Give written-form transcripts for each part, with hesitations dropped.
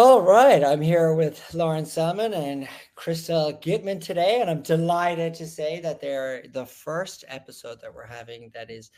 All right, I'm here with Lauren Selman and Cristal Ghitman today, and I'm delighted to say that they're the first episode that we're having that is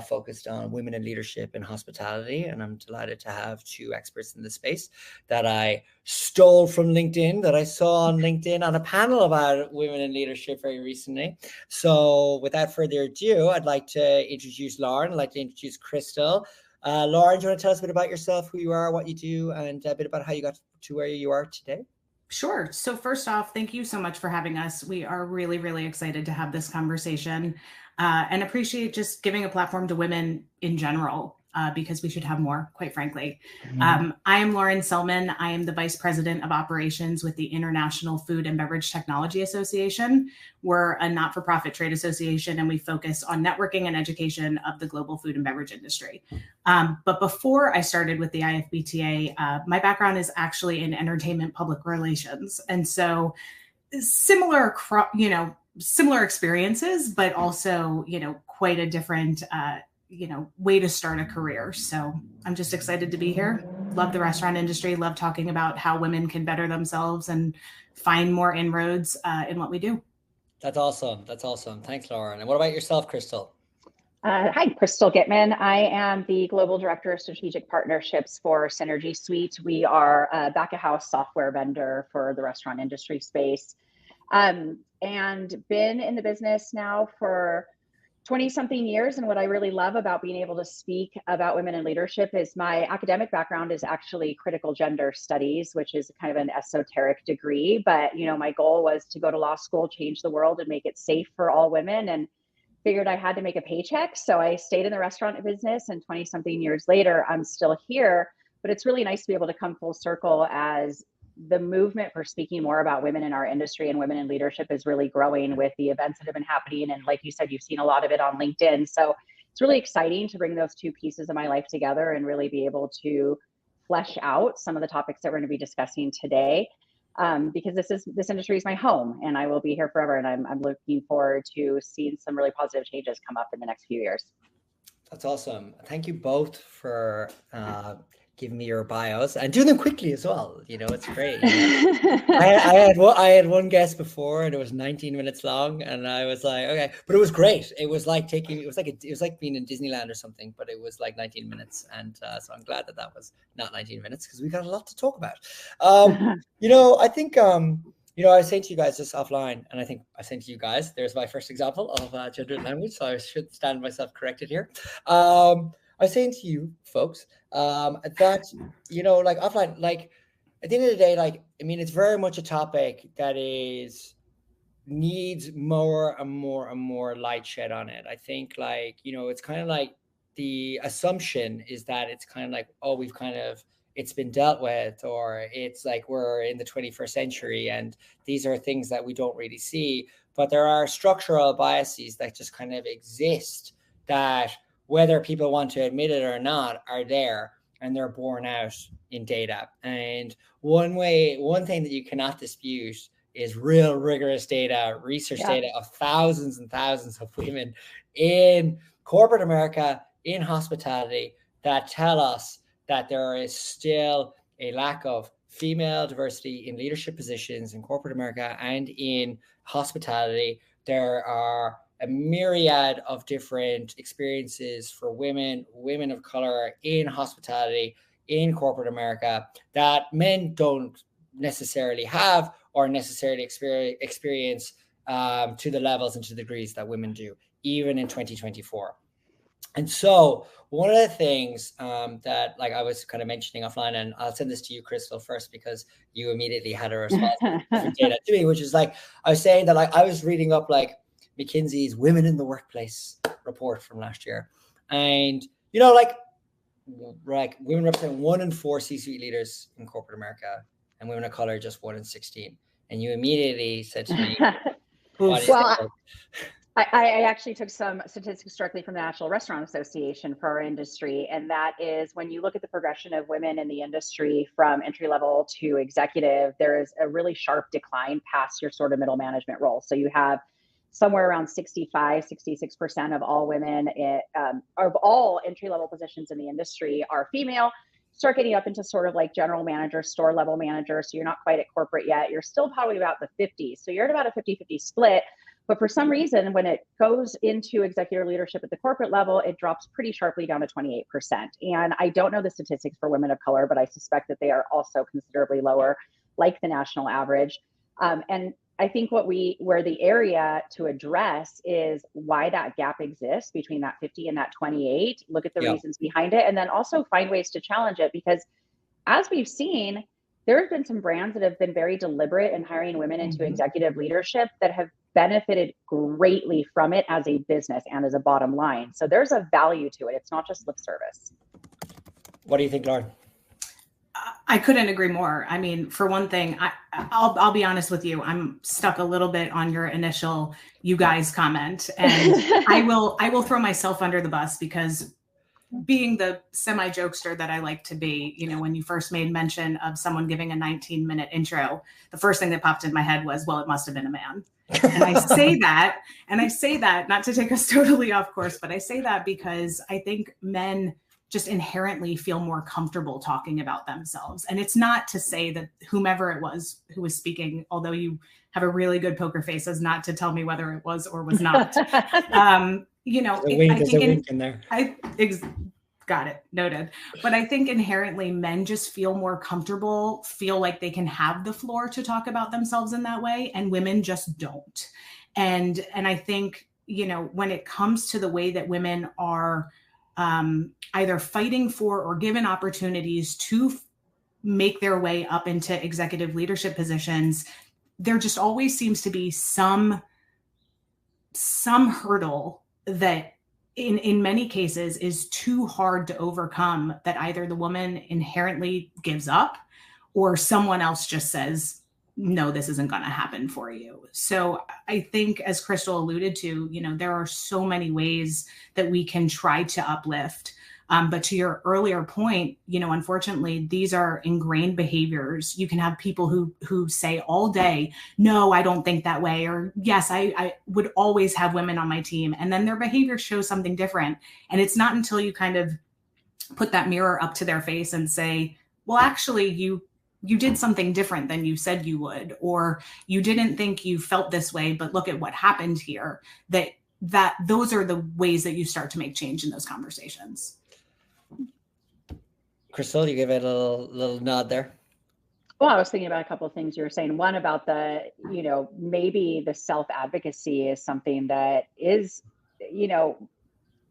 focused on women in leadership and hospitality. And I'm delighted to have two experts in the space that I stole from LinkedIn, that I saw on LinkedIn on a panel about women in leadership very recently. So, without further ado, I'd like to introduce Lauren. I'd like to introduce Cristal. Lauren, do you want to tell us a bit about yourself, who you are, what you do, and a bit about how you got to where you are today? Sure. So, first off, thank you so much for having us. We are really, really excited to have this conversation and appreciate just giving a platform to women in general because we should have more, quite frankly. Mhm. I am Lauren Selman. I am the Vice President of Operations with the International Food and Beverage Technology Association. We're a not for profit trade association and we focus on networking and education of the global food and beverage industry. But before I started with the IFBTA, my background is actually in entertainment public relations. And so similar, similar experiences, but also, quite a different, way to start a career. So I'm just excited to be here. Love the restaurant industry, love talking about how women can better themselves and find more inroads in what we do. That's awesome. That's awesome. Thanks, Lauren. And what about yourself, Cristal? Hi, Cristal Ghitman. I am the Global Director of Strategic Partnerships for Synergy Suite. We are a back-of-house software vendor for the restaurant industry space, and been in the business now for 20-something years. And what I really love about being able to speak about women in leadership is my academic background is actually critical gender studies, which is kind of an esoteric degree. But, my goal was to go to law school, change the world, and make it safe for all women. And figured I had to make a paycheck. So I stayed in the restaurant business, and 20 something years later, I'm still here. But it's really nice to be able to come full circle as the movement for speaking more about women in our industry and women in leadership is really growing with the events that have been happening. And like you said, you've seen a lot of it on LinkedIn. So it's really exciting to bring those two pieces of my life together and really be able to flesh out some of the topics that we're going to be discussing today. Because this industry is my home and I will be here forever. And I'm looking forward to seeing some really positive changes come up in the next few years. That's awesome. Thank you both for giving me your bios and doing them quickly as well. It's great. I had one guest before and it was 19 minutes long and I was like, okay, but it was great. It was like being in Disneyland or something, but it was like 19 minutes. And so I'm glad that was not 19 minutes because we got a lot to talk about. I think, I was saying to you guys just offline, and I think I was saying to you guys, there's my first example of gendered language, so I should stand myself corrected here. I was saying to you folks that, like offline, like at the end of the day, like, I mean, it's very much a topic that needs more and more and more light shed on it. I think like, it's kind of like the assumption is that it's kind of like, oh, it's been dealt with, or it's like we're in the 21st century and these are things that we don't really see. But there are structural biases that just kind of exist that, whether people want to admit it or not, are there and they're borne out in data. And one thing that you cannot dispute is real rigorous data, research data of thousands and thousands of women in corporate America, in hospitality, that tell us that there is still a lack of female diversity in leadership positions in corporate America and in hospitality. There are a myriad of different experiences for women of color in hospitality, in corporate America, that men don't necessarily have or necessarily experience to the levels and to the degrees that women do, even in 2024. And so one of the things that, like, I was kind of mentioning offline, and I'll send this to you, Cristal, first, because you immediately had a response to data to me, which is like, I was saying that, like, I was reading up like McKinsey's Women in the Workplace report from last year. And, like women represent 1 in 4 C-suite leaders in corporate America, and women of color just 1 in 16. And you immediately said to me, well, I actually took some statistics directly from the National Restaurant Association for our industry. And that is, when you look at the progression of women in the industry from entry level to executive, there is a really sharp decline past your sort of middle management role. So you have somewhere around 66% of all women of all entry level positions in the industry are female. start getting up into sort of like general manager, store level manager. So you're not quite at corporate yet. You're still probably about the 50s. So you're at about a 50-50 split. But for some reason, when it goes into executive leadership at the corporate level, it drops pretty sharply down to 28%. And I don't know the statistics for women of color, but I suspect that they are also considerably lower, like the national average. And I think where the area to address is why that gap exists between that 50 and that 28, look at the reasons behind it, and then also find ways to challenge it. Because as we've seen, there have been some brands that have been very deliberate in hiring women into executive leadership that have benefited greatly from it as a business and as a bottom line. So there's a value to it. It's not just lip service. What do you think, Lauren? I couldn't agree more. I mean, for one thing, I'll be honest with you. I'm stuck a little bit on your initial "you guys" comment, and I will throw myself under the bus because, being the semi-jokester that I like to be, when you first made mention of someone giving a 19-minute intro, the first thing that popped in my head was, well, it must have been a man. And I say that not to take us totally off course, but I say that because I think men just inherently feel more comfortable talking about themselves. And it's not to say that whomever it was who was speaking, although you have a really good poker face, is not to tell me whether it was or was not. There's a wink in there. Got it. Noted. But I think inherently men just feel more comfortable, feel like they can have the floor to talk about themselves in that way. And women just don't. And I think, when it comes to the way that women are either fighting for or given opportunities to make their way up into executive leadership positions, there just always seems to be some hurdle that in many cases is too hard to overcome, that either the woman inherently gives up or someone else just says, no, this isn't going to happen for you. So I think, as Cristal alluded to, there are so many ways that we can try to uplift. But to your earlier point, unfortunately, these are ingrained behaviors. You can have people who say all day, no, I don't think that way, or yes, I would always have women on my team. And then their behavior shows something different. And it's not until you kind of put that mirror up to their face and say, well, actually, you did something different than you said you would, or you didn't think you felt this way, but look at what happened here, that those are the ways that you start to make change in those conversations. Cristal, you give it a little nod there. Well, I was thinking about a couple of things you were saying. One about the, maybe the self-advocacy is something that is,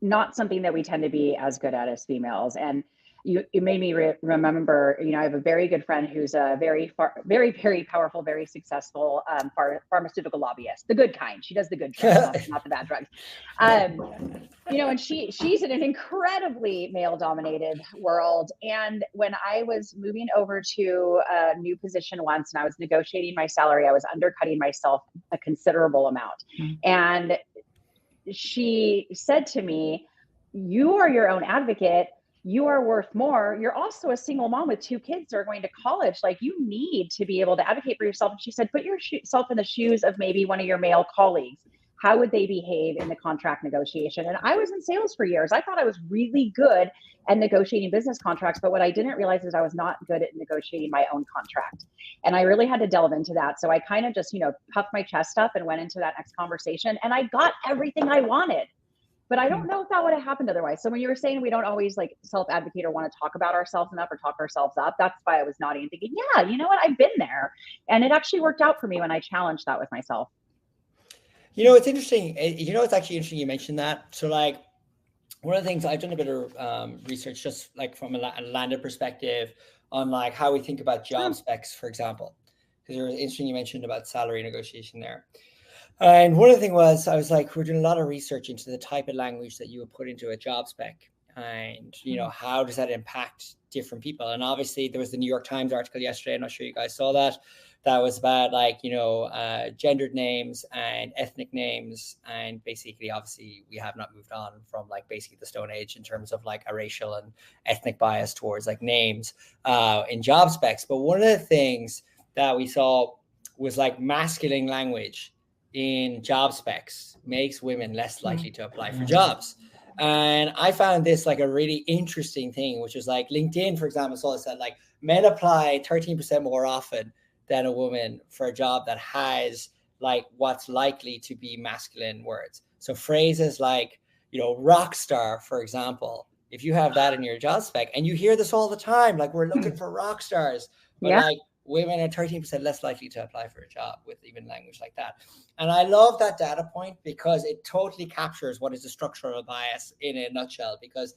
not something that we tend to be as good at as females. And it made me remember, I have a very good friend who's a very, very, very powerful, very successful pharmaceutical lobbyist, the good kind. She does the good drugs, not the bad drugs. And she's in an incredibly male-dominated world. And when I was moving over to a new position once, and I was negotiating my salary, I was undercutting myself a considerable amount. And she said to me, "You are your own advocate. You are worth more. You're also a single mom with 2 kids that are going to college. Like, you need to be able to advocate for yourself." And she said, "Put yourself in the shoes of maybe one of your male colleagues. How would they behave in the contract negotiation?" And I was in sales for years. I thought I was really good at negotiating business contracts, but what I didn't realize is I was not good at negotiating my own contract. And I really had to delve into that. So I kind of just, puffed my chest up and went into that next conversation, and I got everything I wanted. But I don't know if that would have happened otherwise. So when you were saying we don't always self-advocate or want to talk about ourselves enough or talk ourselves up, that's why I was nodding and thinking, yeah, you know what? I've been there. And it actually worked out for me when I challenged that with myself. It's interesting. It's actually interesting you mentioned that. So one of the things I've done a bit of research, just from a landed perspective, on how we think about job specs, for example, because it was interesting you mentioned about salary negotiation there. And one of the things was, I was we're doing a lot of research into the type of language that you would put into a job spec, and how does that impact different people? And obviously there was the New York Times article yesterday, I'm not sure you guys saw that was about gendered names and ethnic names, and basically obviously we have not moved on from basically the Stone Age in terms of a racial and ethnic bias towards names in job specs. But one of the things that we saw was masculine language in job specs makes women less likely to apply for jobs. And I found this like a really interesting thing, which is like LinkedIn, for example, so said like men apply 13% more often than a woman for a job that has like what's likely to be masculine words. So phrases like, rock star, for example, if you have that in your job spec, and you hear this all the time, like we're looking for rock stars, but Yeah. like women are 13% less likely to apply for a job with even language like that. And I love that data point because it totally captures what is the structural bias in a nutshell, because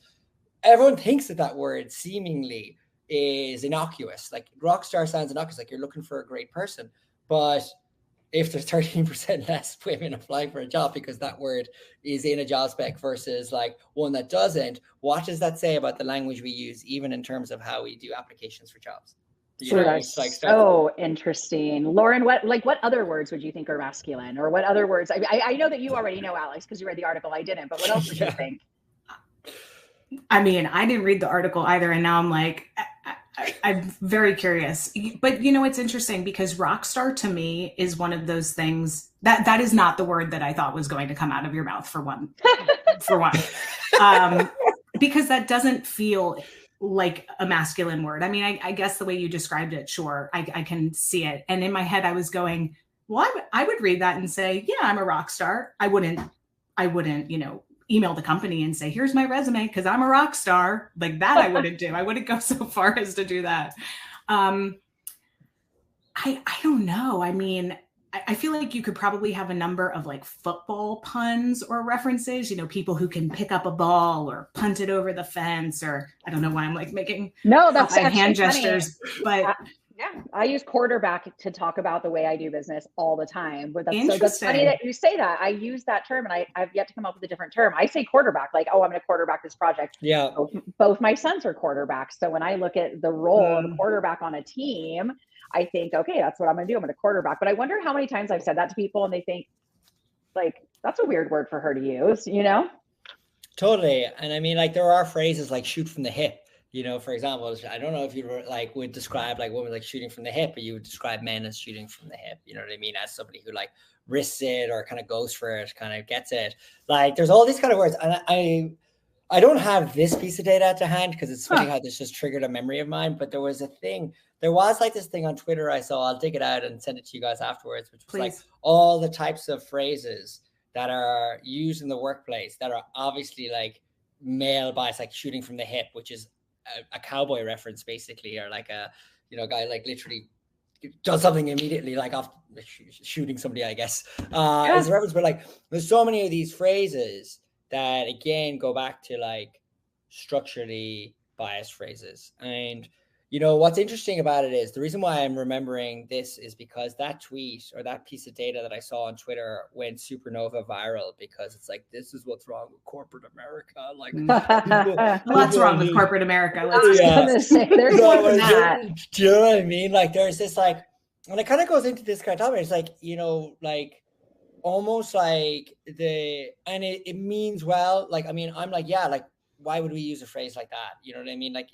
everyone thinks that word seemingly is innocuous. Like rock star sounds innocuous, like you're looking for a great person. But if there's 13% less women applying for a job because that word is in a job spec versus like one that doesn't, what does that say about the language we use, even in terms of how we do applications for jobs? That's Like so interesting. Lauren, what other words would you think are masculine, or what other words? I know that you already know, Alex, because you read the article. I didn't, but what else would you think? I mean, I didn't read the article either, and now I'm like, I'm very curious. But it's interesting because rock star to me is one of those things that is not the word that I thought was going to come out of your mouth for one, because that doesn't feel like a masculine word. I mean, I guess the way you described it, sure, I can see it. And in my head, I was going, well, I would read that and say, yeah, I'm a rock star. I wouldn't, email the company and say, here's my resume because I'm a rock star. Like that I wouldn't do. I wouldn't go so far as to do that. I don't know. I mean, I feel like you could probably have a number of like football puns or references, people who can pick up a ball or punt it over the fence, or I don't know why I'm like making that's hand gestures, but yeah, I use quarterback to talk about the way I do business all the time. But that's funny that you say that. I use that term, and I've yet to come up with a different term. I say quarterback, like, oh, I'm going to quarterback this project. Yeah. Both my sons are quarterbacks. So when I look at the role of a quarterback on a team, I think, okay, that's what I'm going to do. I'm going to quarterback. But I wonder how many times I've said that to people and they think, like, that's a weird word for her to use, Totally. And I mean, like, there are phrases like shoot from the hip. For example, I don't know if you like would describe like women like shooting from the hip, but you would describe men as shooting from the hip. You know what I mean? As somebody who like risks it or kind of goes for it, kind of gets it. Like there's all these kind of words. And I don't have this piece of data to hand because it's funny how this just triggered a memory of mine. But there was like this thing on Twitter I saw. I'll dig it out and send it to you guys afterwards, which was like all the types of phrases that are used in the workplace that are obviously like male bias, like shooting from the hip, which is a cowboy reference basically, or like a guy like literally does something immediately, like off shooting somebody, I guess, as a reference. But like there's so many of these phrases that again go back to like structurally biased phrases. And what's interesting about it is the reason why I'm remembering this is because that tweet or that piece of data that I saw on Twitter went supernova viral, because it's like, this is what's wrong with corporate America. Like what's wrong with corporate America? There's more than that. Do you know what I mean? Like there's this like, and it kind of goes into this kind of topic. It's like, like almost like and it means well, like, I mean, I'm like, yeah, like, why would we use a phrase like that? You know what I mean? Like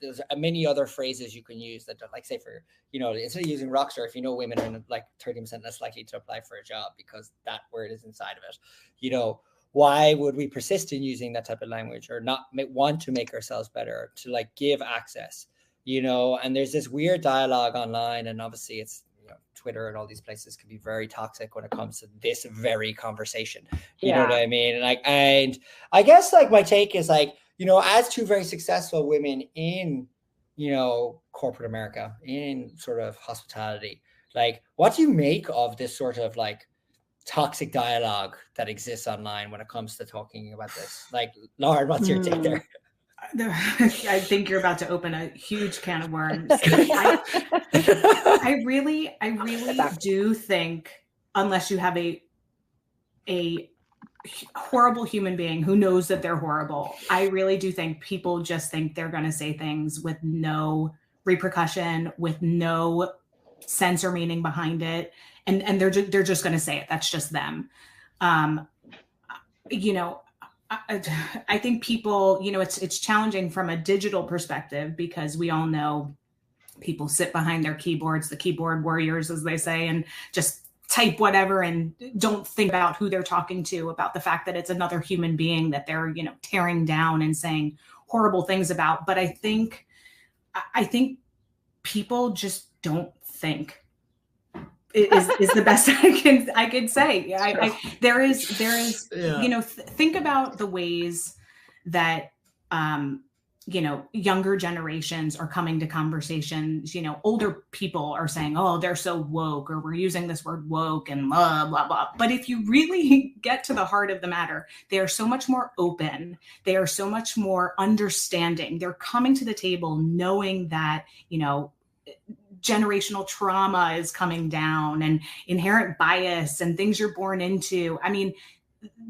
there's many other phrases you can use that, like, say for, instead of using rockstar, if women are like 30% less likely to apply for a job because that word is inside of it, why would we persist in using that type of language or not want to make ourselves better, to like give access, and there's this weird dialogue online, and obviously it's, Twitter and all these places can be very toxic when it comes to this very conversation. You know what I mean? And I guess like my take is like, as two very successful women in, corporate America, in sort of hospitality, like, what do you make of this sort of like toxic dialogue that exists online when it comes to talking about this? Like, Lauren, what's your take there? I think you're about to open a huge can of worms. I really do think, unless you have a horrible human being who knows that they're horrible, I really do think people just think they're going to say things with no repercussion, with no sense or meaning behind it, and they're just going to say it. That's just them. I think people, it's challenging from a digital perspective, because we all know people sit behind their keyboards, the keyboard warriors, as they say, and just type whatever and don't think about who they're talking to, about the fact that it's another human being that they're, tearing down and saying horrible things about. But I think people just don't think is the best I can say. There is, think about the ways that, younger generations are coming to conversations. Older people are saying, oh, they're so woke, or we're using this word woke and blah, blah, blah. But if you really get to the heart of the matter, they are so much more open. They are so much more understanding. They're coming to the table knowing that, generational trauma is coming down and inherent bias and things you're born into. I mean,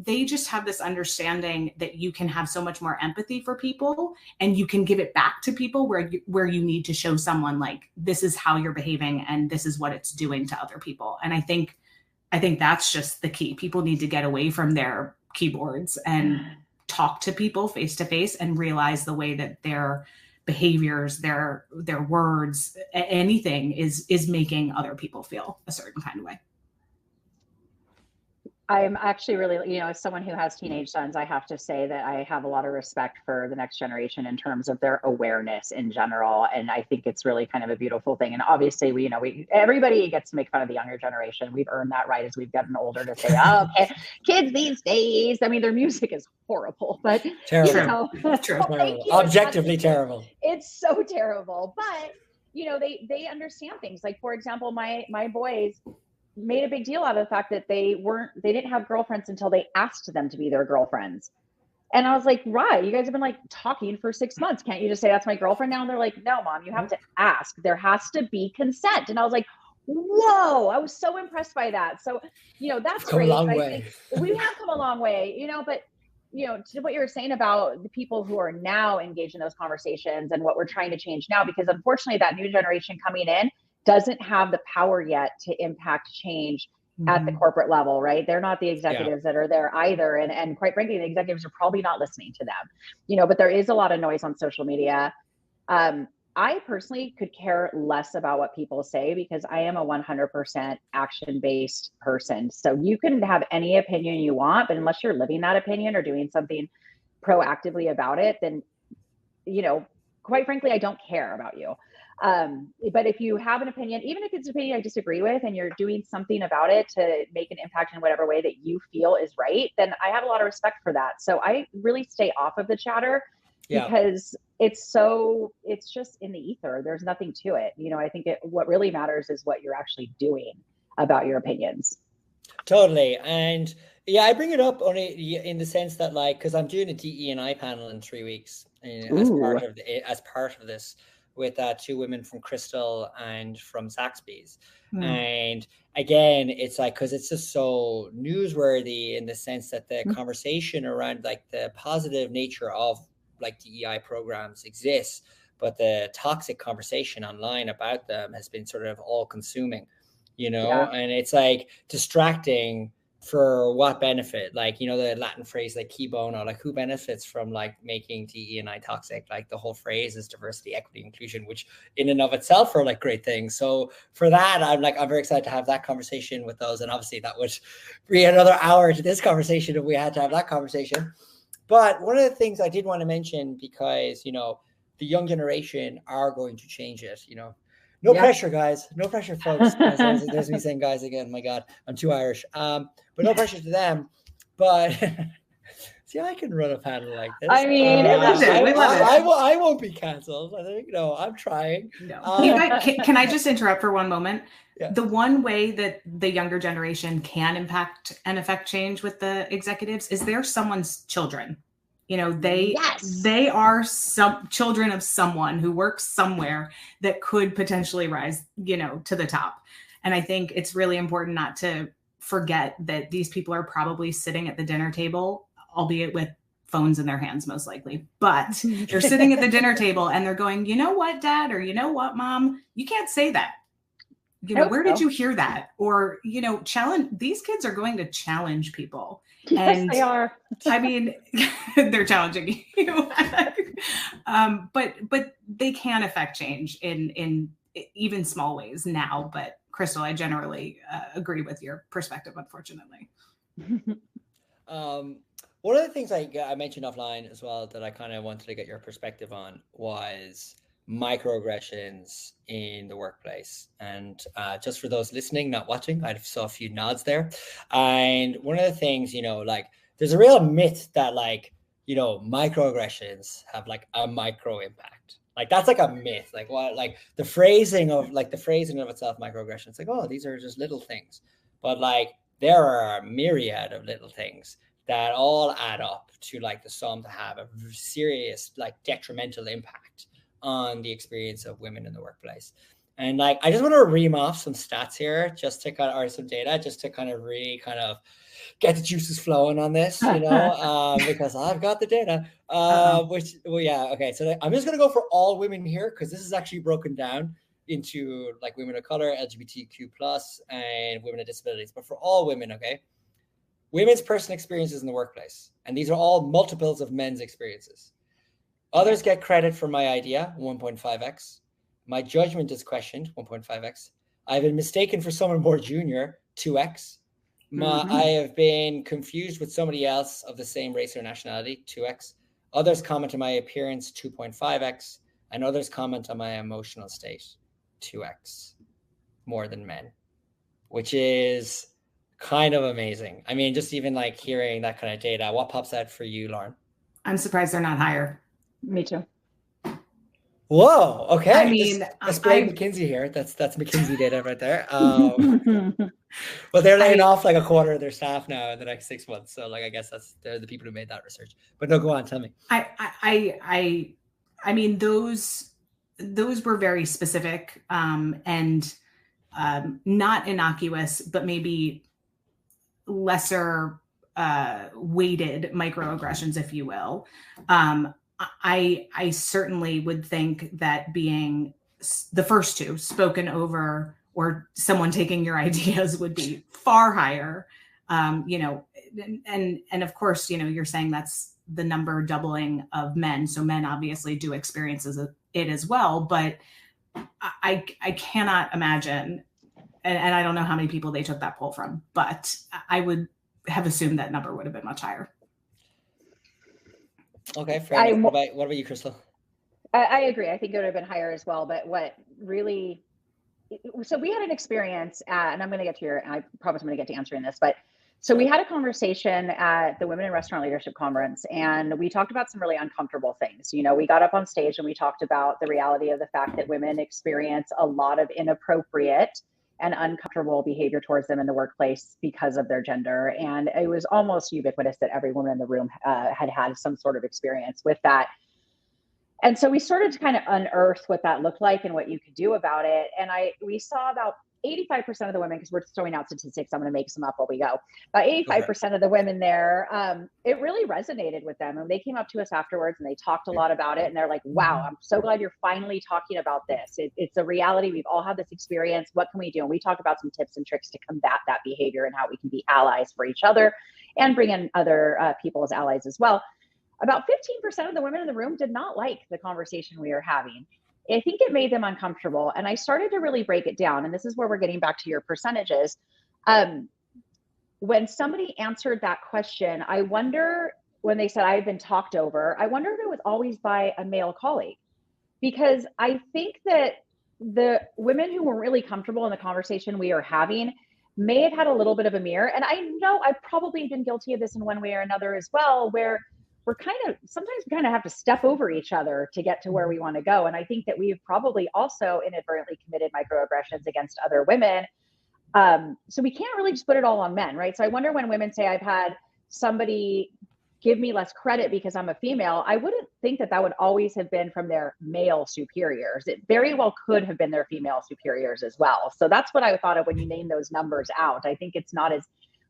they just have this understanding that you can have so much more empathy for people, and you can give it back to people where you need to show someone like, this is how you're behaving and this is what it's doing to other people. And I think that's just the key. People need to get away from their keyboards and talk to people face to face and realize the way that their behaviors, their words, anything is making other people feel a certain kind of way. I'm actually really, as someone who has teenage sons, I have to say that I have a lot of respect for the next generation in terms of their awareness in general. And I think it's really kind of a beautiful thing. And obviously, everybody gets to make fun of the younger generation. We've earned that right as we've gotten older to say, oh, kids these days, I mean, their music is horrible, but terrible. Objectively terrible. It's so terrible. But, they understand things. Like, for example, my boys made a big deal out of the fact that they didn't have girlfriends until they asked them to be their girlfriends. And I was like, right, you guys have been like talking for 6 months. Can't you just say that's my girlfriend now? And they're like, no, Mom, you have to ask. There has to be consent. And I was like, whoa, I was so impressed by that. So, that's great. We have come a long way, but to what you were saying about the people who are now engaged in those conversations and what we're trying to change now, because unfortunately that new generation coming in doesn't have the power yet to impact change at the corporate level, right? They're not the executives that are there either. And quite frankly, the executives are probably not listening to them, but there is a lot of noise on social media. I personally could care less about what people say because I am a 100% action-based person. So you can have any opinion you want, but unless you're living that opinion or doing something proactively about it, then, quite frankly, I don't care about you. But if you have an opinion, even if it's an opinion I disagree with, and you're doing something about it to make an impact in whatever way that you feel is right, then I have a lot of respect for that. So I really stay off of the chatter because it's just in the ether. There's nothing to it. I think what really matters is what you're actually doing about your opinions. Totally. And I bring it up only in the sense that, like, because I'm doing a DE&I panel in 3 weeks as part of this, with 2 women from Cristal and from Zaxby's. And again, it's like, because it's just so newsworthy in the sense that the conversation around like the positive nature of like DEI programs exists, but the toxic conversation online about them has been sort of all consuming, and it's like distracting for what benefit? Like, the Latin phrase, like qui bono, like who benefits from like making DE&I toxic? Like the whole phrase is diversity, equity, inclusion, which in and of itself are like great things. So for that, I'm very excited to have that conversation with those. And obviously that would be another hour to this conversation if we had to have that conversation. But one of the things I did want to mention, because, the young generation are going to change it, No pressure, guys. No pressure, folks. There's me saying guys again. My God, I'm too Irish. But no pressure to them. But see, I can run a panel like this. I mean, I won't be canceled. I think, I'm trying. No. Can I just interrupt for one moment? Yeah. The one way that the younger generation can impact and affect change with the executives is they're someone's children. They are some children of someone who works somewhere that could potentially rise, to the top. And I think it's really important not to forget that these people are probably sitting at the dinner table, albeit with phones in their hands, most likely, but they're sitting at the dinner table and they're going, you know what, Dad, or you know what, Mom, you can't say that. Where did you hear that? Or, challenge, these kids are going to challenge people. Yes, and they are. I mean, they're challenging you. But they can affect change in even small ways now, but Cristal, I generally agree with your perspective, unfortunately. One of the things I mentioned offline as well that I kind of wanted to get your perspective on was microaggressions in the workplace. And just for those listening, not watching, I saw a few nods there. And one of the things, like there's a real myth that like, microaggressions have like a micro impact. Like that's like a myth. Like what, like the phrasing of itself, microaggressions, like, oh, these are just little things. But like there are a myriad of little things that all add up to like the sum to have a serious like detrimental impact on the experience of women in the workplace. And like I just want to ream off some stats here just to kind of, or some data just to kind of really kind of get the juices flowing on this, because I've got the data. Okay. So I'm just gonna go for all women here because this is actually broken down into like women of color, LGBTQ plus, and women with disabilities. But for all women, okay, women's personal experiences in the workplace, and these are all multiples of men's experiences. Others get credit for my idea, 1.5x. My judgment is questioned, 1.5x. I've been mistaken for someone more junior, 2x. I have been confused with somebody else of the same race or nationality, 2x. Others comment on my appearance, 2.5x. And others comment on my emotional state, 2x. More than men, which is kind of amazing. I mean, just even like hearing that kind of data, what pops out for you, Lauren? I'm surprised they're not higher. Me too. Whoa. Okay. I mean, that's McKinsey here. That's McKinsey data right there. But they're laying off like a quarter of their staff now in the next 6 months. So like, I guess they're the people who made that research. But no, go on, tell me. I mean, those were very specific and not innocuous, but maybe lesser weighted microaggressions, if you will. I certainly would think that being the first two, spoken over or someone taking your ideas, would be far higher. And of course, you're saying that's the number doubling of men. So men obviously do experience it as well, but I cannot imagine, and I don't know how many people they took that poll from, but I would have assumed that number would have been much higher. Okay, fair enough. What about you, Cristal? I agree. I think it would have been higher as well. But what really, so we had an experience, and I'm going to get to I promise I'm going to get to answering this, but so we had a conversation at the Women in Restaurant Leadership Conference, and we talked about some really uncomfortable things. We got up on stage and we talked about the reality of the fact that women experience a lot of inappropriate and uncomfortable behavior towards them in the workplace because of their gender. And it was almost ubiquitous that every woman in the room had some sort of experience with that. And so we started to kind of unearth what that looked like and what you could do about it. And we saw about 85% of the women, because we're throwing out statistics, I'm going to make some up while we go. About 85% of the women there, it really resonated with them. And they came up to us afterwards and they talked a lot about it. And they're like, wow, I'm so glad you're finally talking about this. It's a reality. We've all had this experience. What can we do? And we talk about some tips and tricks to combat that behavior and how we can be allies for each other and bring in other people as allies as well. About 15% of the women in the room did not like the conversation we were having. I think it made them uncomfortable. And I started to really break it down. And this is where we're getting back to your percentages. When somebody answered that question, I wonder, when they said I've been talked over, I wonder if it was always by a male colleague. Because I think that the women who were really comfortable in the conversation we are having may have had a little bit of a mirror. And I know I've probably been guilty of this in one way or another as well, where sometimes we kind of have to step over each other to get to where we want to go. And I think that we've probably also inadvertently committed microaggressions against other women. So we can't really just put it all on men, right? So I wonder when women say I've had somebody give me less credit because I'm a female, I wouldn't think that would always have been from their male superiors. It very well could have been their female superiors as well. So that's what I thought of when you name those numbers out. I think it's not as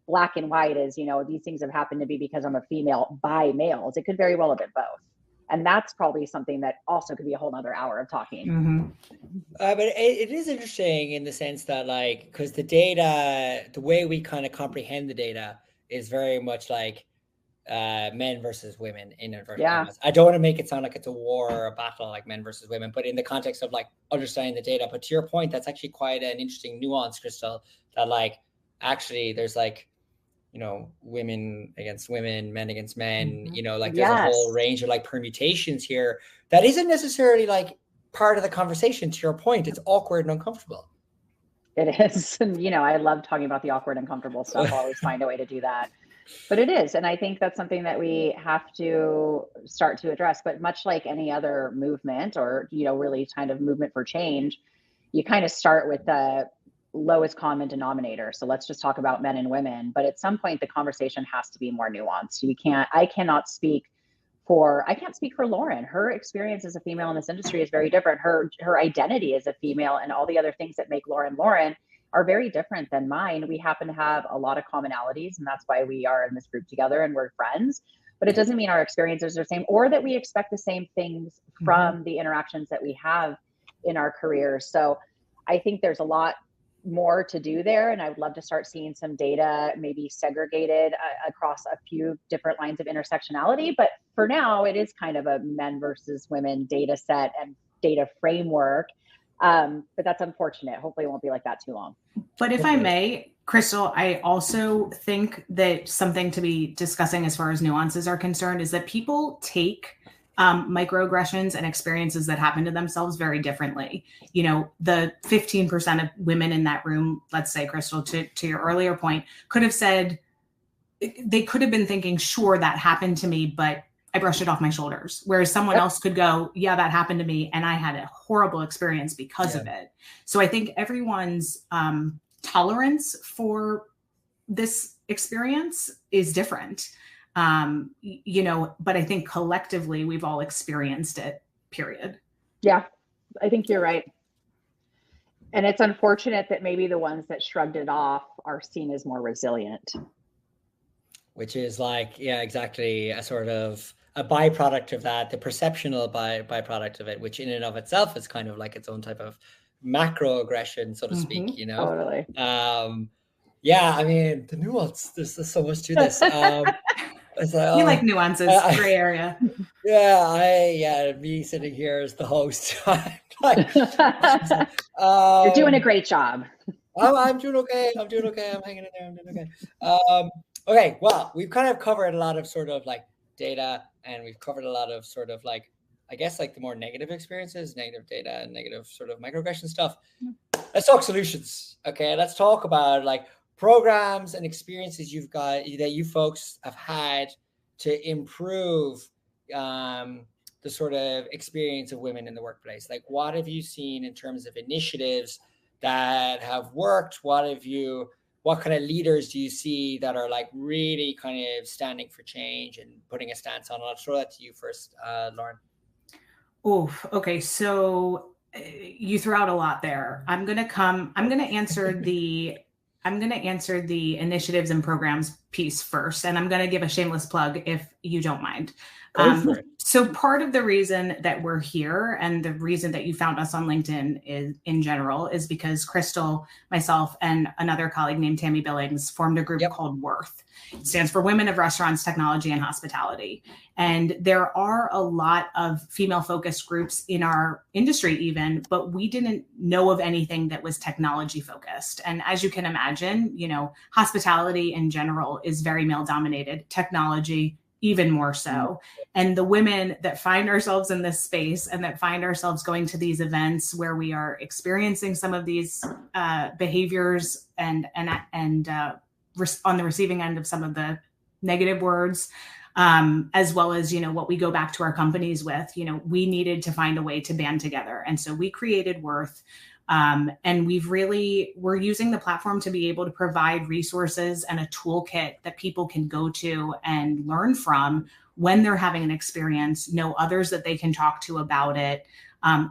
black and white as, these things have happened to be because I'm a female by males. It could very well have been both. And that's probably something that also could be a whole nother hour of talking. Mm-hmm. But it is interesting in the sense that like, because the data, the way we kind of comprehend the data is very much like, men versus women in inverted Yeah. commas. I don't want to make it sound like it's a war or a battle like men versus women, but in the context of like understanding the data. But to your point, that's actually quite an interesting nuance, Crystal, that like actually there's like, you know, women against women, men against men, you know, like there's a whole range of like permutations here that isn't necessarily like part of the conversation. To your point, it's awkward and uncomfortable. It is. And, you know, I love talking about the awkward, uncomfortable stuff. I'll always find a way to do that. But it is. And I think that's something that we have to start to address. But much like any other movement or, you know, really kind of movement for change, you kind of start with the lowest common denominator. So let's just talk about men and women. But at some point, the conversation has to be more nuanced. I can't speak for Lauren. Her experience as a female in this industry is very different. Her identity as a female and all the other things that make Lauren Lauren are very different than mine. We happen to have a lot of commonalities, and that's why we are in this group together and we're friends. But it doesn't mean our experiences are the same or that we expect the same things from the interactions that we have in our careers. So I think there's a lot more to do there. And I would love to start seeing some data maybe segregated across a few different lines of intersectionality. But for now, it is kind of a men versus women data set and data framework. But that's unfortunate. Hopefully it won't be like that too long. But if I may, Crystal, I also think that something to be discussing as far as nuances are concerned is that people take microaggressions and experiences that happen to themselves very differently. You know, the 15% of women in that room, let's say, Crystal, to your earlier point, could have said, they could have been thinking, sure, that happened to me, but I brushed it off my shoulders. Whereas someone else could go, yeah, that happened to me, and I had a horrible experience because of it. So I think everyone's tolerance for this experience is different. You know, but I think collectively we've all experienced it, period. Yeah, I think you're right. And it's unfortunate that maybe the ones that shrugged it off are seen as more resilient. Which is like, yeah, exactly, a sort of a byproduct of that, the perceptional byproduct of it, which in and of itself is kind of like its own type of macroaggression, so to speak, you know? Totally. Yeah, I mean, the nuance, there's so much to this. You like nuances, gray area. Yeah, me sitting here as the host. You're doing a great job. I'm doing okay. I'm hanging in there. I'm doing okay. Okay, well, we've kind of covered a lot of sort of like data, and we've covered a lot of sort of like, I guess, like the more negative experiences, negative data and negative sort of microaggression stuff. Let's talk solutions. Okay, let's talk about like programs and experiences you've got that you folks have had to improve the sort of experience of women in the workplace. Like, what have you seen in terms of initiatives that have worked? What kind of leaders do you see that are like really kind of standing for change and putting a stance on? I'll throw that to you first, Lauren. Oh, okay. So you threw out a lot there. I'm going to answer the initiatives and programs piece first, and I'm going to give a shameless plug if you don't mind. So part of the reason that we're here and the reason that you found us on LinkedIn in general is because Crystal, myself, and another colleague named Tammy Billings formed a group called WORTH. It stands for Women of Restaurants, Technology, and Hospitality. And there are a lot of female-focused groups in our industry even, but we didn't know of anything that was technology-focused. And as you can imagine, you know, hospitality in general is very male-dominated. Technology, even more so. And the women that find ourselves in this space and that find ourselves going to these events where we are experiencing some of these behaviors and on the receiving end of some of the negative words, as well as, you know, what we go back to our companies with, you know, we needed to find a way to band together. And so we created WORTH. And we're using the platform to be able to provide resources and a toolkit that people can go to and learn from when they're having an experience, know others that they can talk to about it,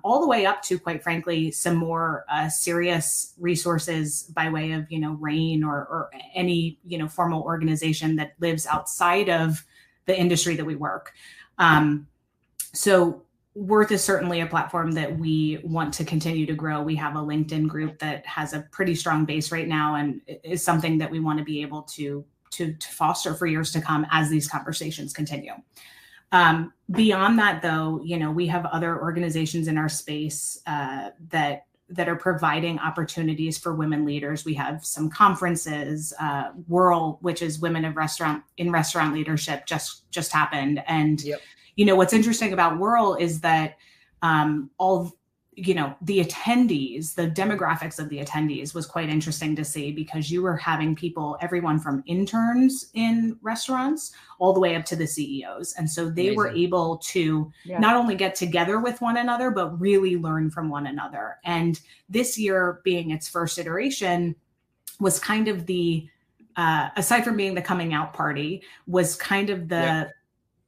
all the way up to, quite frankly, some more serious resources by way of, you know, RAIN or any, you know, formal organization that lives outside of the industry that we work. So WORTH is certainly a platform that we want to continue to grow. We have a LinkedIn group that has a pretty strong base right now and is something that we want to be able to to foster for years to come as these conversations continue. Beyond that, though, we have other organizations in our space that are providing opportunities for women leaders. We have some conferences. Whirl, which is Women in Restaurant Leadership, just happened. And what's interesting about Whirl is that the attendees, the demographics of the attendees was quite interesting to see, because you were having people, everyone from interns in restaurants all the way up to the CEOs. And so they were able to not only get together with one another, but really learn from one another. And this year, being its first iteration, was kind of the, aside from being the coming out party, was kind of the,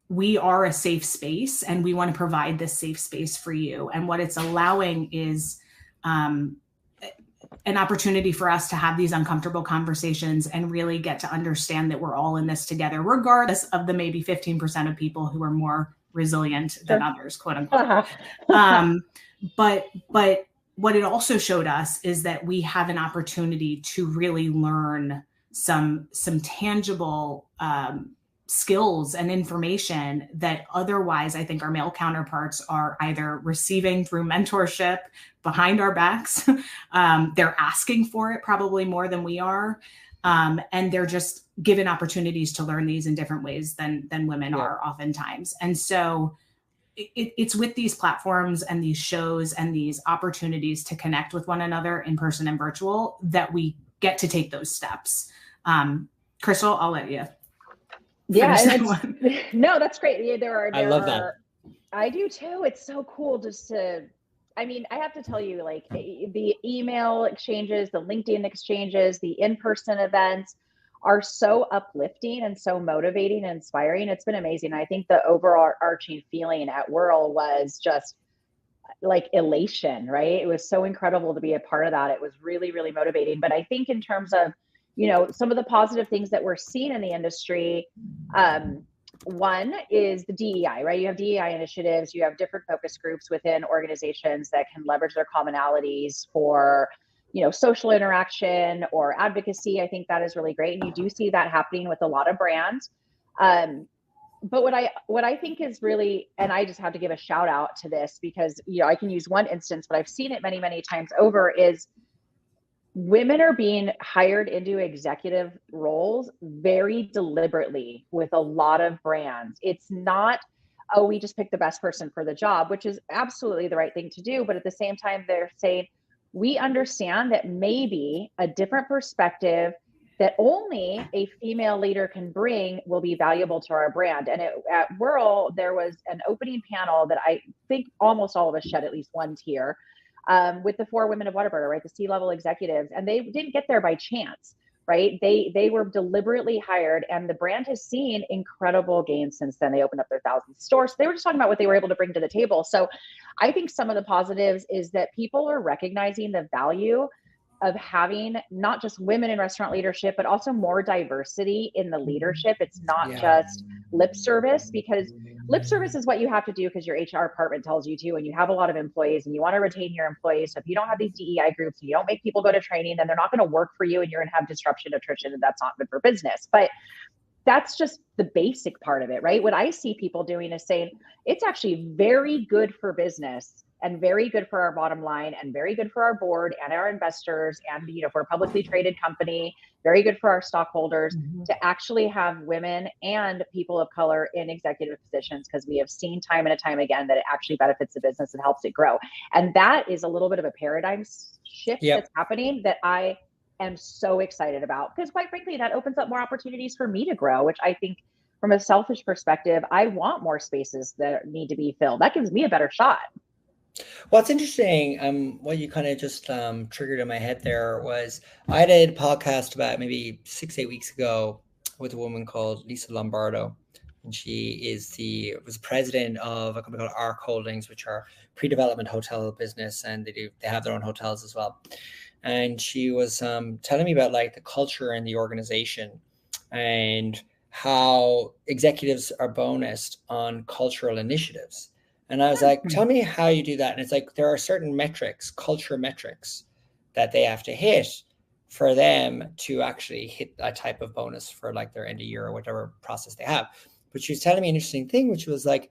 we are a safe space and we want to provide this safe space for you. And what it's allowing is an opportunity for us to have these uncomfortable conversations and really get to understand that we're all in this together, regardless of the maybe 15% of people who are more resilient than others, quote unquote. But what it also showed us is that we have an opportunity to really learn some tangible skills and information that otherwise I think our male counterparts are either receiving through mentorship behind our backs. They're asking for it probably more than we are. And they're just given opportunities to learn these in different ways than women are oftentimes. And so it's with these platforms and these shows and these opportunities to connect with one another in person and virtual that we get to take those steps. Cristal, I'll let you. Yeah, no, that's great. I love that. I do too. It's so cool just to, I have to tell you, like the email exchanges, the LinkedIn exchanges, the in-person events are so uplifting and so motivating and inspiring. It's been amazing. I think the overarching feeling at Whirl was just like elation, right? It was so incredible to be a part of that. It was really, really motivating. But I think in terms of, some of the positive things that we're seeing in the industry, one is the DEI, right? You have DEI initiatives, you have different focus groups within organizations that can leverage their commonalities for, social interaction or advocacy. I think that is really great. And you do see that happening with a lot of brands. But what I think is really, and I just have to give a shout out to this because, I can use one instance, but I've seen it many, many times over, is women are being hired into executive roles very deliberately with a lot of brands. It's not, oh, we just picked the best person for the job, which is absolutely the right thing to do. But at the same time, they're saying, we understand that maybe a different perspective that only a female leader can bring will be valuable to our brand. And at Whirl, there was an opening panel that I think almost all of us shed at least one tear, with the 4 women of Whataburger, right? The C-level executives, and they didn't get there by chance, right? They were deliberately hired, and the brand has seen incredible gains since then. They opened up their 1,000th store. So they were just talking about what they were able to bring to the table. So I think some of the positives is that people are recognizing the value of having not just women in restaurant leadership, but also more diversity in the leadership. It's not just lip service, because lip service is what you have to do because your HR department tells you to, and you have a lot of employees and you want to retain your employees. So if you don't have these DEI groups and you don't make people go to training, then they're not going to work for you and you're going to have disruption, attrition, and that's not good for business. But that's just the basic part of it, right? What I see people doing is saying it's actually very good for business and very good for our bottom line and very good for our board and our investors. And, for a publicly traded company, very good for our stockholders to actually have women and people of color in executive positions, because we have seen time and time again that it actually benefits the business and helps it grow. And that is a little bit of a paradigm shift that's happening that I am so excited about, because quite frankly, that opens up more opportunities for me to grow, which I think from a selfish perspective, I want more spaces that need to be filled. That gives me a better shot. Well, it's interesting. What you kind of just triggered in my head there was I did a podcast about maybe 6-8 weeks ago with a woman called Lisa Lombardo, and she was president of a company called ARC Holdings, which are pre-development hotel business, and they have their own hotels as well. And she was telling me about like the culture in the organization and how executives are bonused on cultural initiatives. And I was like, tell me how you do that. And it's like, there are certain metrics, culture metrics, that they have to hit for them to actually hit that type of bonus for like their end of year or whatever process they have. But she was telling me an interesting thing, which was like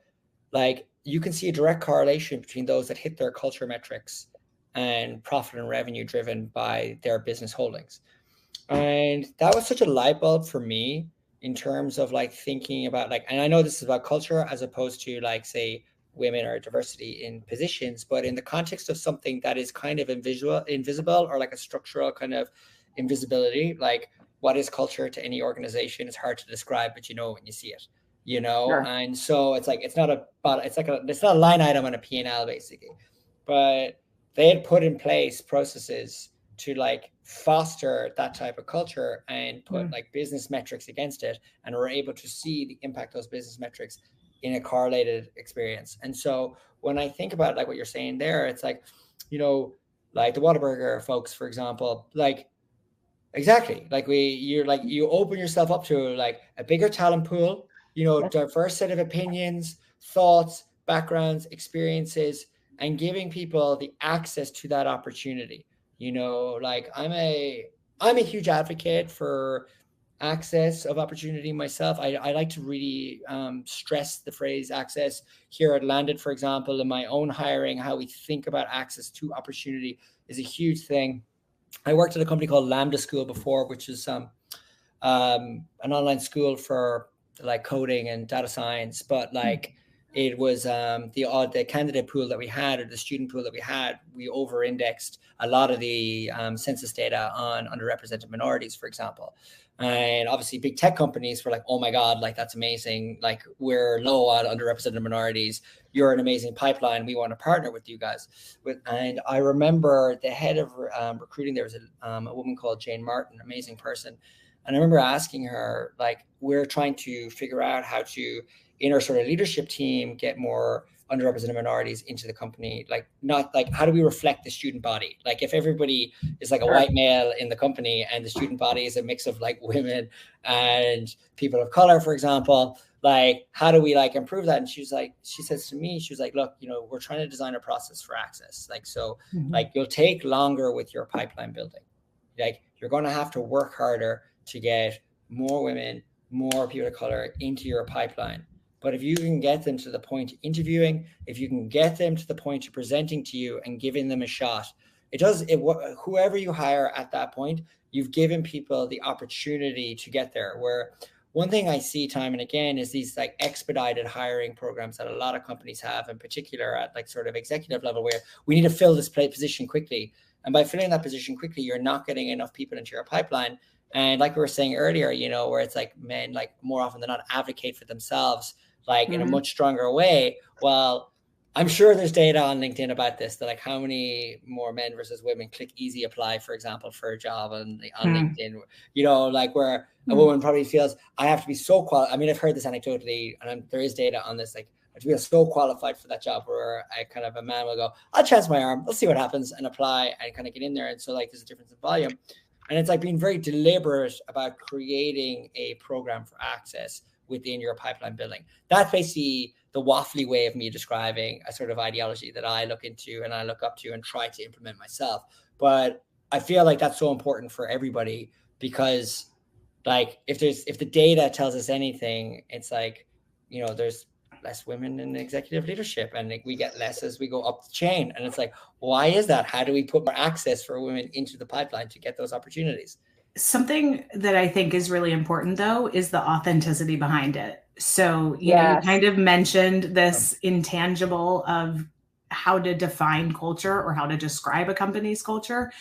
you can see a direct correlation between those that hit their culture metrics and profit and revenue driven by their business holdings. And that was such a light bulb for me in terms of like thinking about like, and I know this is about culture as opposed to like, say, women or diversity in positions, but in the context of something that is kind of invisible or like a structural kind of invisibility, like what is culture to any organization? It's hard to describe, but you know when you see it, you know? Sure. And so it's like, it's not a line item on a P&L basically, but they had put in place processes to like foster that type of culture and put like business metrics against it, and we're able to see the impact of those business metrics in a correlated experience. And so when I think about like what you're saying there, it's like, you know, like the Whataburger folks, for example, like exactly like you open yourself up to like a bigger talent pool, you know, diverse set of opinions, thoughts, backgrounds, experiences, and giving people the access to that opportunity. You know, like I'm a huge advocate for access of opportunity myself. I like to really stress the phrase access here at Landed, for example, in my own hiring. How we think about access to opportunity is a huge thing. I worked at a company called Lambda School before, which is an online school for like coding and data science, but like it was the candidate pool that we had, or the student pool that we had, we over-indexed a lot of the census data on underrepresented minorities, for example. And obviously big tech companies were like, oh my God, like that's amazing. Like we're low on underrepresented minorities. You're an amazing pipeline. We want to partner with you guys. And I remember the head of recruiting, there was a woman called Jane Martin, amazing person. And I remember asking her, like, we're trying to figure out how to, in our sort of leadership team, get more underrepresented minorities into the company. Like, not like, how do we reflect the student body? Like if everybody is like a white male in the company and the student body is a mix of like women and people of color, for example, like, how do we like improve that? And she says to me, she was like, look, you know, we're trying to design a process for access. Like, so like you'll take longer with your pipeline building. Like you're going to have to work harder to get more women, more people of color into your pipeline. But if you can get them to the point of interviewing, if you can get them to the point of presenting to you and giving them a shot, whoever you hire at that point, you've given people the opportunity to get there. Where one thing I see time and again is these like expedited hiring programs that a lot of companies have, in particular at like sort of executive level, where we need to fill this position quickly. And by filling that position quickly, you're not getting enough people into your pipeline. And like we were saying earlier, you know, where it's like men, like more often than not, advocate for themselves, like in a much stronger way. Well, I'm sure there's data on LinkedIn about this, that like how many more men versus women click easy apply, for example, for a job on LinkedIn, you know, like where a woman probably feels I have to be so I mean, I've heard this anecdotally, and there is data on this, like I have to be so qualified for that job, where a man will go, I'll chance my arm, let's see what happens, and apply and kind of get in there. And so like there's a difference in volume. And it's like being very deliberate about creating a program for access within your pipeline building. That's basically the waffly way of me describing a sort of ideology that I look into and I look up to and try to implement myself. But I feel like that's so important for everybody, because like if the data tells us anything, it's like, you know, there's less women in executive leadership, and like we get less as we go up the chain. And it's like, why is that? How do we put more access for women into the pipeline to get those opportunities? Something that I think is really important, though, is the authenticity behind it. So, you know, you kind of mentioned this intangible of how to define culture or how to describe a company's culture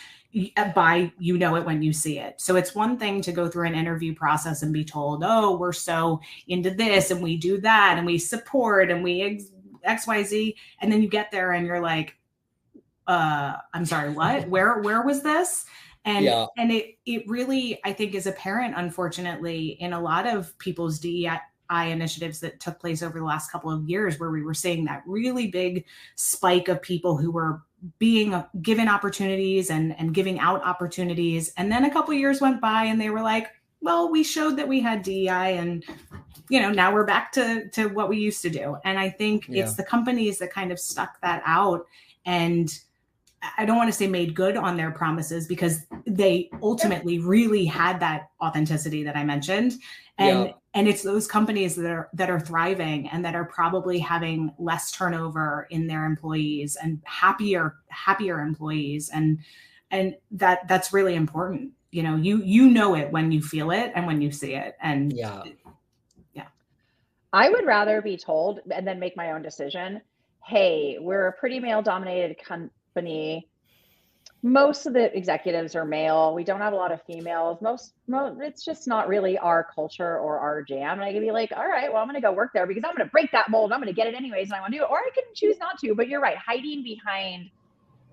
by, you know, it when you see it. So it's one thing to go through an interview process and be told, oh, we're so into this and we do that and we support and we XYZ. And then you get there and you're like, I'm sorry, what? Where was this? And it really, I think, is apparent, unfortunately, in a lot of people's DEI initiatives that took place over the last couple of years, where we were seeing that really big spike of people who were being given opportunities and giving out opportunities. And then a couple of years went by and they were like, well, we showed that we had DEI and, you know, now we're back to what we used to do. And I think it's the companies that kind of stuck that out. And I don't want to say made good on their promises, because they ultimately really had that authenticity that I mentioned. And it's those companies that are thriving and that are probably having less turnover in their employees and happier employees. And that's really important. You know it when you feel it and when you see it. And yeah. I would rather be told and then make my own decision. Hey, we're a pretty male dominated company. Most of the executives are male. We don't have a lot of females. Most it's just not really our culture or our jam. And I could be like, all right, well, I'm going to go work there because I'm going to break that mold. I'm going to get it anyways. And I want to do it. Or I can choose not to. But you're right. Hiding behind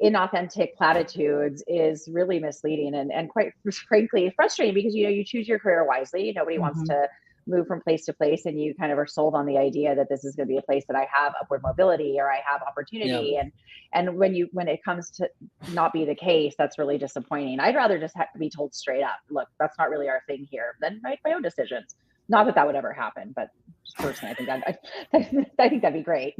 inauthentic platitudes is really misleading and quite frankly frustrating, because you choose your career wisely. Nobody wants to move from place to place, and you kind of are sold on the idea that this is going to be a place that I have upward mobility or I have opportunity. And when it comes to not be the case, that's really disappointing. I'd rather just have to be told straight up, look, that's not really our thing here, then make my own decisions. Not that would ever happen, but just personally, I think that'd be great.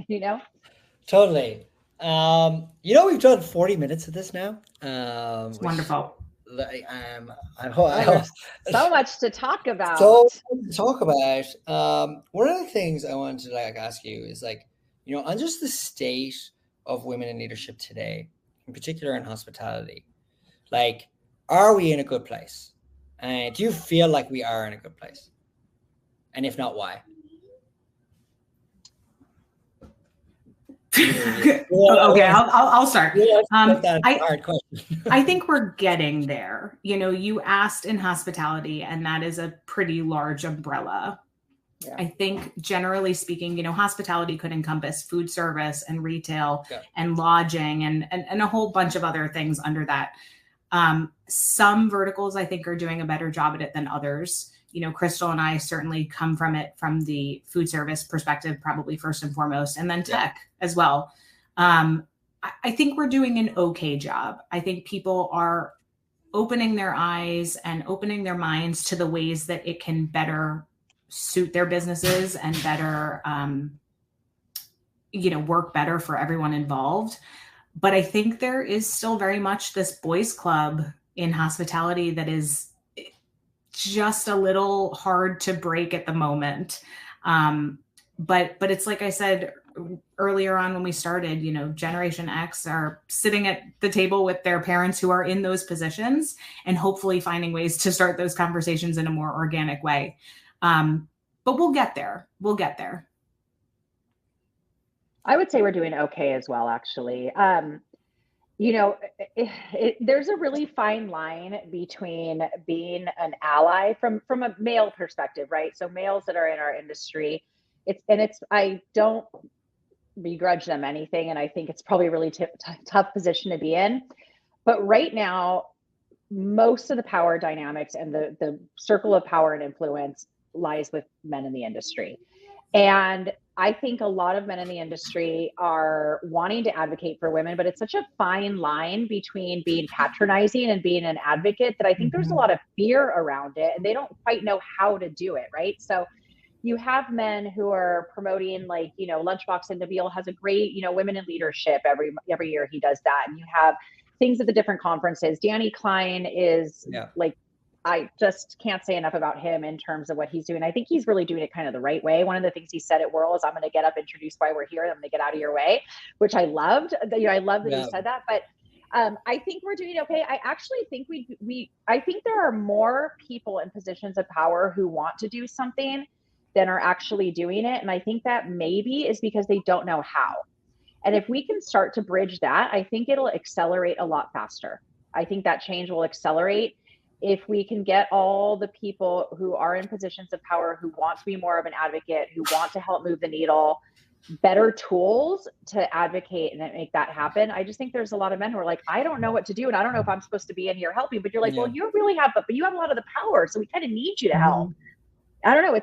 Totally. We've done 40 minutes of this now. It's wonderful. So much to talk about. One of the things I wanted to ask you is on just the state of women in leadership today, in particular in hospitality. Are we in a good place? And do you feel like we are in a good place? And if not, why? Okay, I'll start. Hard question. I think we're getting there. You asked in hospitality, and that is a pretty large umbrella. Yeah. I think generally speaking, hospitality could encompass food service and retail and lodging and a whole bunch of other things under that. Some verticals I think are doing a better job at it than others. Cristal and I certainly come from it from the food service perspective, probably first and foremost, and then tech as well. I think we're doing an okay job. I think people are opening their eyes and opening their minds to the ways that it can better suit their businesses and better, work better for everyone involved. But I think there is still very much this boys club in hospitality that is just a little hard to break at the moment. But it's like I said earlier on when we started, Generation X are sitting at the table with their parents who are in those positions and hopefully finding ways to start those conversations in a more organic way. But we'll get there. I would say we're doing okay as well, actually. There's a really fine line between being an ally from a male perspective, right? So males that are in our industry, I don't begrudge them anything. And I think it's probably a really tough position to be in. But right now, most of the power dynamics and the circle of power and influence lies with men in the industry. And I think a lot of men in the industry are wanting to advocate for women, but it's such a fine line between being patronizing and being an advocate that I think there's a lot of fear around it, and they don't quite know how to do it, right? So you have men who are promoting Lunchbox, and Nabil has a great, women in leadership every year he does that. And you have things at the different conferences. Danny Klein is I just can't say enough about him in terms of what he's doing. I think he's really doing it kind of the right way. One of the things he said at Whirl is, I'm going to get up, introduce why we're here, and I'm going to get out of your way, which I loved. I love that he said that. But I think we're doing okay. I actually think I think there are more people in positions of power who want to do something than are actually doing it. And I think that maybe is because they don't know how. And if we can start to bridge that, I think it'll accelerate a lot faster. I think that change will accelerate if we can get all the people who are in positions of power, who want to be more of an advocate, who want to help move the needle, better tools to advocate and make that happen. I just think there's a lot of men who are like, I don't know what to do, and I don't know if I'm supposed to be in here helping. But you're like, well, you really have, but you have a lot of the power, so we kind of need you to help. I don't know.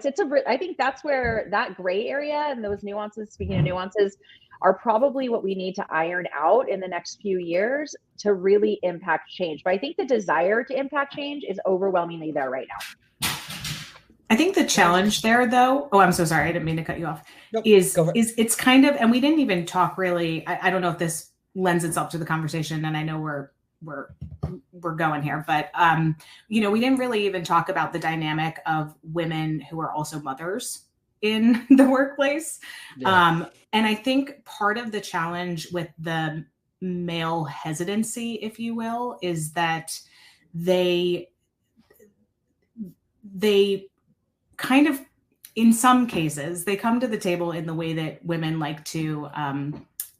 I think that's where that gray area and those nuances, speaking of nuances, are probably what we need to iron out in the next few years to really impact change. But I think the desire to impact change is overwhelmingly there right now. I think the challenge there, though, I'm so sorry, I didn't mean to cut you off, is it's kind of, and we didn't even talk really, I don't know if this lends itself to the conversation. And I know we're going here, but we didn't really even talk about the dynamic of women who are also mothers in the workplace. Yeah. And I think part of the challenge with the male hesitancy, if you will, is that they kind of, in some cases, they come to the table in the way that women like to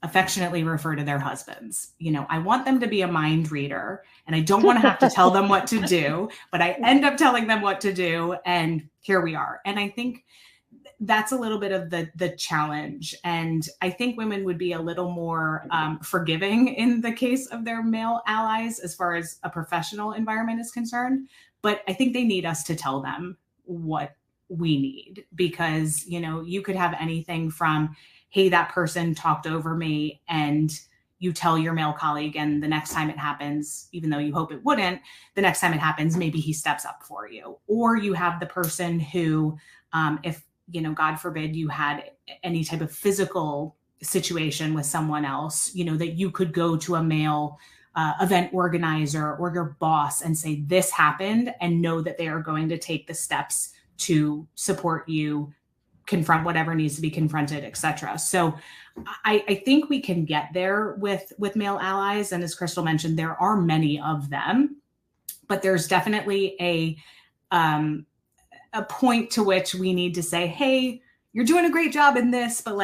affectionately refer to their husbands. I want them to be a mind reader, and I don't want to have to tell them what to do, but I end up telling them what to do, and here we are. And I think that's a little bit of the challenge. And I think women would be a little more forgiving in the case of their male allies as far as a professional environment is concerned. But I think they need us to tell them what we need, because, you could have anything from, hey, that person talked over me, and you tell your male colleague, and the next time it happens, even though you hope it wouldn't, the next time it happens, maybe he steps up for you. Or you have the person who, if, God forbid you had any type of physical situation with someone else, that you could go to a male event organizer or your boss and say, this happened, and know that they are going to take the steps to support you, confront whatever needs to be confronted, etc. So I think we can get there with male allies. And as Cristal mentioned, there are many of them, but there's definitely a point to which we need to say, hey, you're doing a great job in this, but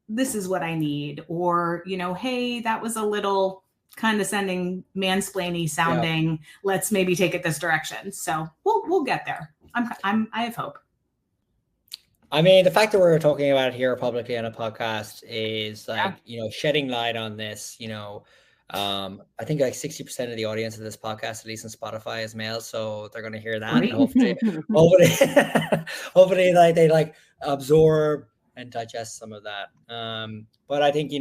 this is what I need. Or, hey, that was a little condescending, mansplaining sounding. Yeah. Let's maybe take it this direction. So we'll get there. I have hope. I mean, the fact that we're talking about it here publicly on a podcast is shedding light on this. I think 60% of the audience of this podcast, at least on Spotify, is male, so they're going to hear that. And hopefully they absorb and digest some of that. But I think,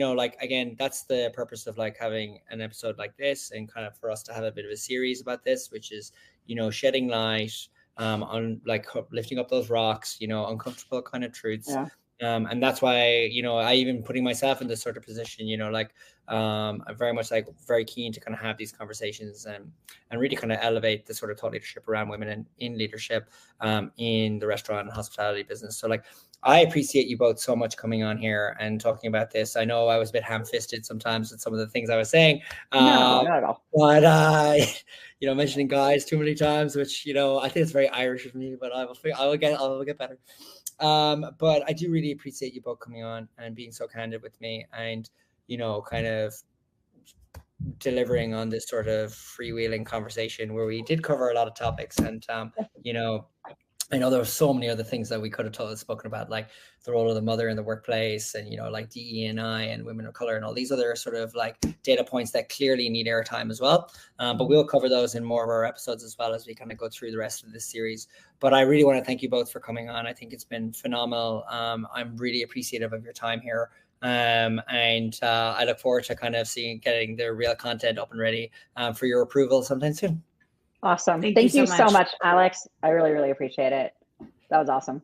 again, that's the purpose of having an episode like this, and kind of for us to have a bit of a series about this, which is, shedding light on lifting up those rocks, uncomfortable kind of truths. Yeah. And that's why, I even putting myself in this sort of position, I'm very much very keen to kind of have these conversations and really kind of elevate the sort of thought leadership around women in leadership in the restaurant and hospitality business. So I appreciate you both so much coming on here and talking about this. I know I was a bit ham-fisted sometimes with some of the things I was saying. No, not at all. But mentioning guys too many times, which I think it's very Irish of me, but I will get better. But I do really appreciate you both coming on and being so candid with me, and kind of delivering on this sort of freewheeling conversation where we did cover a lot of topics. And I know there were so many other things that we could have spoken about, like the role of the mother in the workplace, and DE&I and women of color and all these other sort of data points that clearly need airtime as well. But we'll cover those in more of our episodes as well as we kind of go through the rest of this series. But I really want to thank you both for coming on. I think it's been phenomenal. I'm really appreciative of your time here. And I look forward to kind of getting the real content up and ready for your approval sometime soon. Awesome. Thank you so much, Alex. I really, really appreciate it. That was awesome.